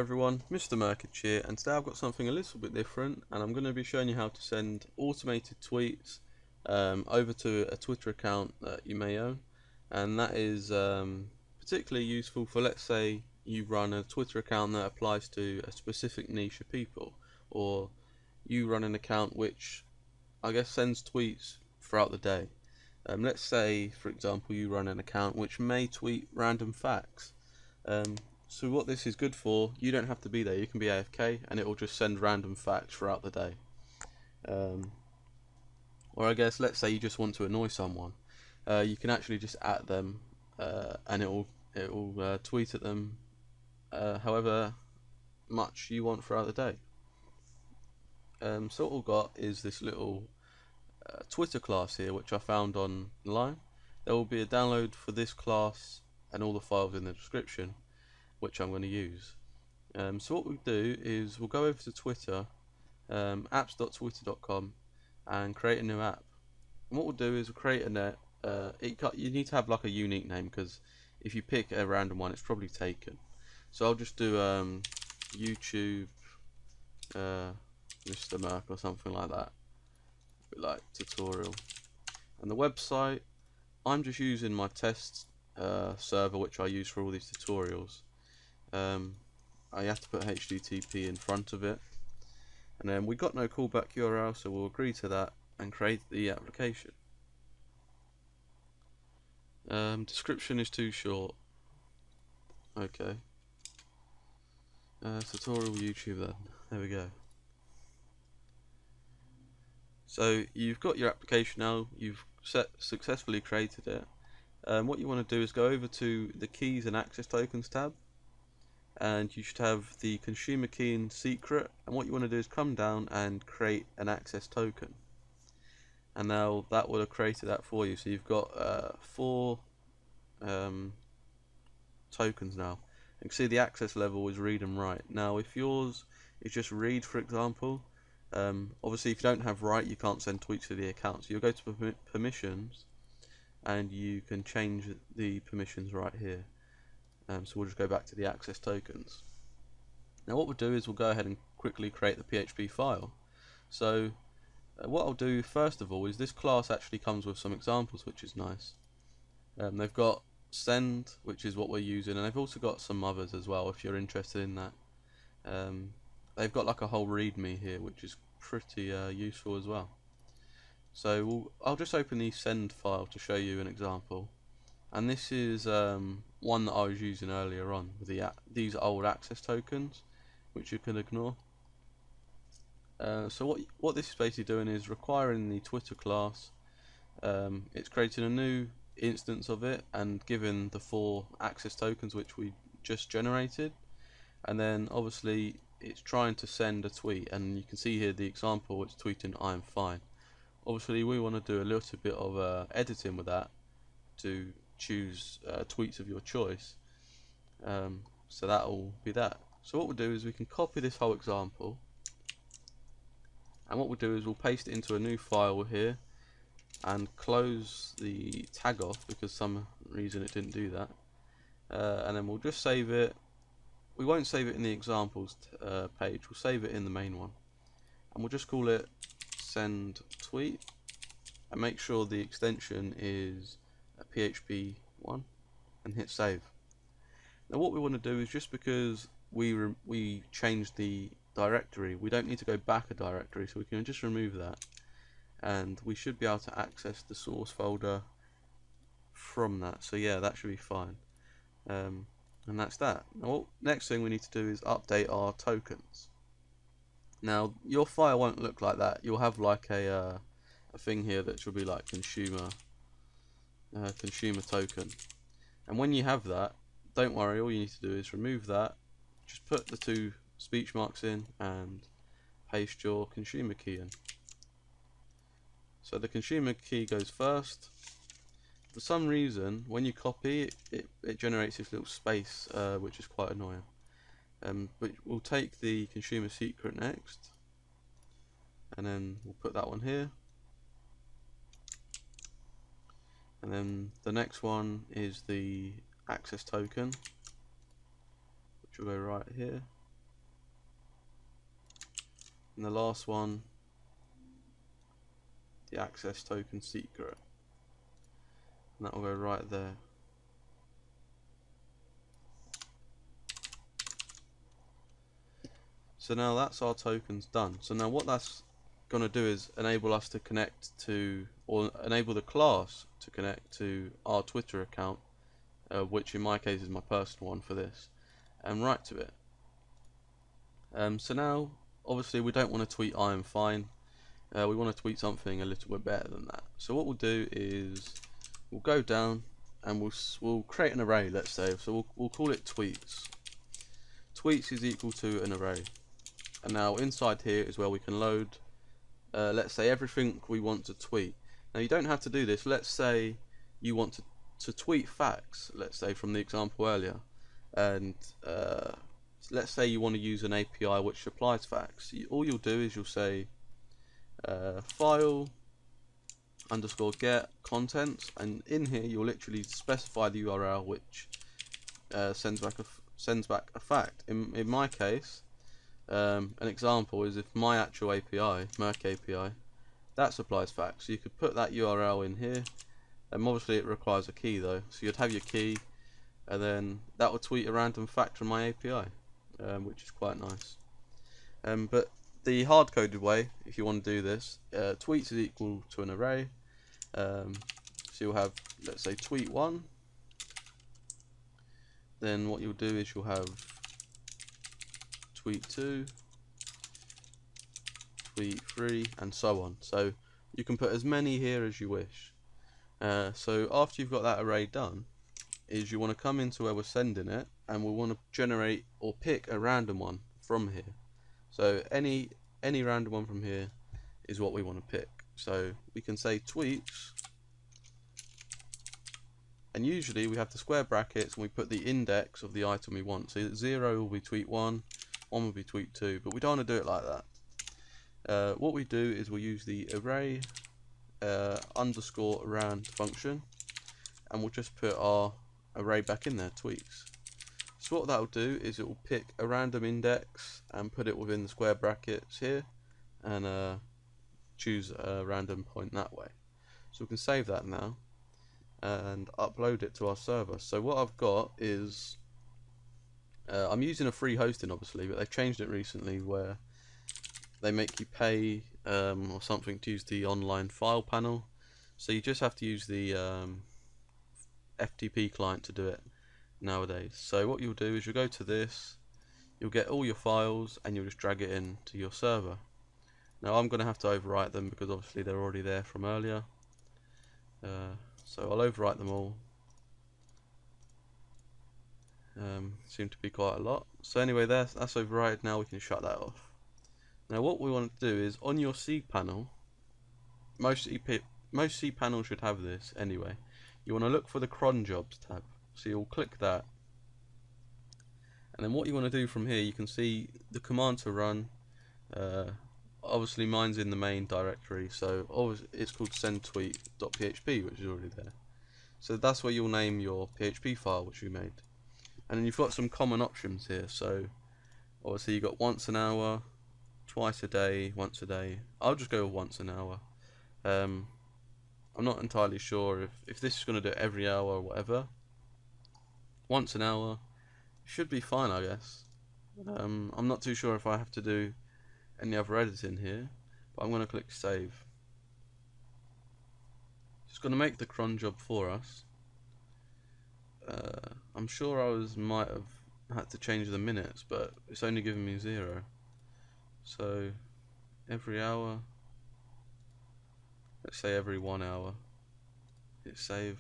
everyone, Mr. Merkich here, and today I've got something a little bit different, and I'm going to be showing you how to send automated tweets over to a Twitter account that you may own, and that is particularly useful for, let's say, you run a Twitter account that applies to a specific niche of people, or you run an account which, I guess, sends tweets throughout the day. Let's say, for example, you run an account which may tweet random facts. So what this is good for, you don't have to be there, you can be AFK and it will just send random facts throughout the day. Or I guess, let's say you just want to annoy someone, you can actually just @ them and it will tweet at them however much you want throughout the day. So what we've got is this little Twitter class here, which I found online. There will be a download for this class and all the files in the description, which I'm going to use. So what we'll do is we'll go over to Twitter, apps.twitter.com, and create a new app. And what we'll do is we'll create a net. You need to have like a unique name, because if you pick a random one, it's probably taken. So I'll just do YouTube Mr. Merk or something like that, a bit like tutorial. And the website, I'm just using my test server, which I use for all these tutorials. I have to put HTTP in front of it, and then we got no callback URL, so we'll agree to that and create the application. Description is too short. Okay. Tutorial YouTube then. There we go. So you've got your application now. You've successfully created it. What you want to do is go over to the keys and access tokens tab, and you should have the consumer key in secret, and what you want to do is come down and create an access token, and now that will have created that for you. So you've got 4 tokens now. You can see the access level is read and write. Now if yours is just read, for example, obviously if you don't have write, you can't send tweets to the account, so you'll go to permissions and you can change the permissions right here. So we'll just go back to the access tokens. Now what we'll do is we'll go ahead and quickly create the PHP file. So what I'll do first of all is this class actually comes with some examples, which is nice. They've got send, which is what we're using, and they've also got some others as well if you're interested in that. They've got like a whole readme here, which is pretty useful as well. So I'll just open the send file to show you an example, and this is one that I was using earlier on with these old access tokens, which you can ignore. So what this is basically doing is requiring the Twitter class. It's creating a new instance of it and given the 4 access tokens which we just generated, and then obviously it's trying to send a tweet, and you can see here the example, it's tweeting "I'm fine." Obviously we want to do a little bit of editing with that to choose tweets of your choice, so that will be that. So what we'll do is we can copy this whole example, and what we'll do is we'll paste it into a new file here and close the tag off, because some reason it didn't do that, and then we'll just save it. We won't save it in the examples page, we'll save it in the main one, and we'll just call it send tweet, and make sure the extension is PHP 1, and hit save. Now what we want to do is, just because we changed the directory, we don't need to go back a directory, so we can just remove that, and we should be able to access the source folder from that. So yeah, that should be fine, and that's that. Now next thing we need to do is update our tokens. Now your file won't look like that. You'll have like a thing here that should be like consumer token, and when you have that, don't worry, all you need to do is remove that, just put the 2 speech marks in and paste your consumer key in. So the consumer key goes first. For some reason when you copy it generates this little space, which is quite annoying, but we'll take the consumer secret next, and then we'll put that one here, and then the next one is the access token, which will go right here, and the last one, the access token secret, and that will go right there. So now that's our tokens done. So now what that's going to do is enable us to connect to, or enable the class to connect to our Twitter account, which in my case is my personal one for this, and write to it. So now obviously we don't want to tweet I am fine, we want to tweet something a little bit better than that. So what we'll do is we'll go down and we'll create an array, let's say. So we'll call it tweets. Tweets is equal to an array, and now inside here is where we can load let's say everything we want to tweet. Now you don't have to do this. Let's say you want to tweet facts, let's say from the example earlier, and let's say you want to use an API which supplies facts. All you'll do is you'll say file underscore get contents, and in here you'll literally specify the URL which sends back a fact. In my case, an example is if my actual API, Merc API, that supplies facts. So you could put that URL in here, and obviously it requires a key though. So you'd have your key, and then that will tweet a random fact from my API, which is quite nice. But the hard-coded way, if you want to do this, tweets is equal to an array. So you'll have, let's say, tweet1. Then what you'll do is you'll have tweet2, tweet3, and so on. So you can put as many here as you wish. So after you've got that array done, is you want to come into where we're sending it, and we'll want to generate or pick a random one from here. So any random one from here is what we want to pick. So we can say tweets, and usually we have the square brackets and we put the index of the item we want. So 0 will be tweet1, 1 will be tweet2, but we don't want to do it like that. What we do is we'll use the array underscore rand function, and we'll just put our array back in there, tweets. So what that will do is it will pick a random index and put it within the square brackets here, and choose a random point that way. So we can save that now and upload it to our server. So what I've got is I'm using a free hosting obviously, but they've changed it recently where they make you pay or something to use the online file panel. So you just have to use the FTP client to do it nowadays. So what you'll do is you'll go to this, you'll get all your files, and you'll just drag it in to your server. Now I'm going to have to overwrite them because obviously they're already there from earlier. So I'll overwrite them all. Seem to be quite a lot. So anyway, that's overwritten. Now we can shut that off. Now what we want to do is on your cPanel, most cPanels should have this anyway. You want to look for the cron jobs tab. So you'll click that, and then what you want to do from here, you can see the command to run. Obviously mine's in the main directory, so obviously it's called sendtweet.php, which is already there. So that's where you'll name your PHP file which we made. And then you've got some common options here. So obviously you've got once an hour, twice a day, once a day. I'll just go with once an hour. I'm not entirely sure if this is going to do it every hour or whatever. Once an hour should be fine, I guess. I'm not too sure if I have to do any other editing here, but I'm going to click save. It's going to make the cron job for us. I'm sure I might have had to change the minutes, but it's only giving me 0. So every hour, let's say every 1 hour, hit save.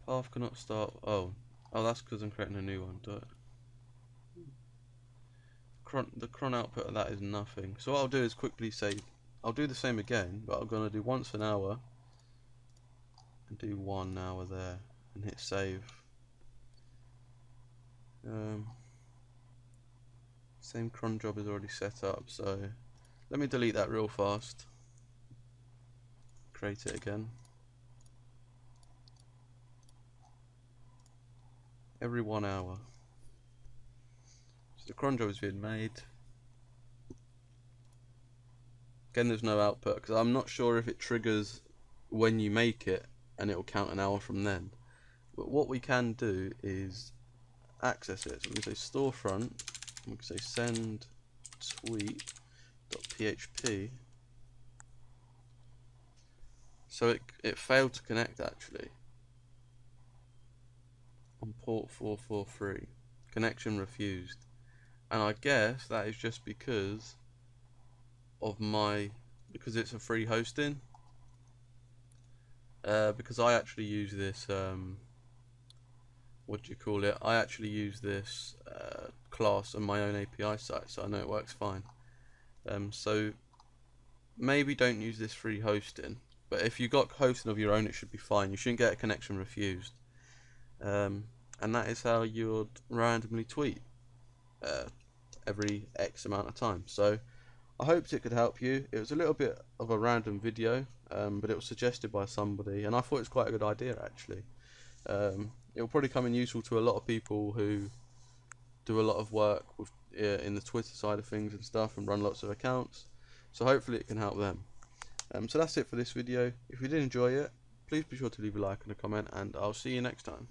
Path cannot start. Oh, that's because I'm creating a new one. Do it. The cron output of that is nothing. So what I'll do is quickly say, I'll do the same again, but I'm going to do once an hour and do 1 hour there and hit save. Same cron job is already set up, so let me delete that real fast. Create it again. Every 1 hour. So the cron job is being made. Again, there's no output because I'm not sure if it triggers when you make it and it will count an hour from then. But what we can do is access it. So we can say storefront, we can say send tweet.php. So it failed to connect actually on port 443. Connection refused. And I guess that is just because of because it's a free hosting. Because I actually use this what do you call it? I actually use this class on my own API site, so I know it works fine. So maybe don't use this free hosting, but if you got hosting of your own, it should be fine. You shouldn't get a connection refused. And that is how you would randomly tweet every X amount of time. So I hoped it could help you. It was a little bit of a random video, but it was suggested by somebody, and I thought it was quite a good idea actually. It will probably come in useful to a lot of people who do a lot of work with in the Twitter side of things and stuff, and run lots of accounts. So hopefully it can help them. So that's it for this video. If you did enjoy it, please be sure to leave a like and a comment, and I'll see you next time.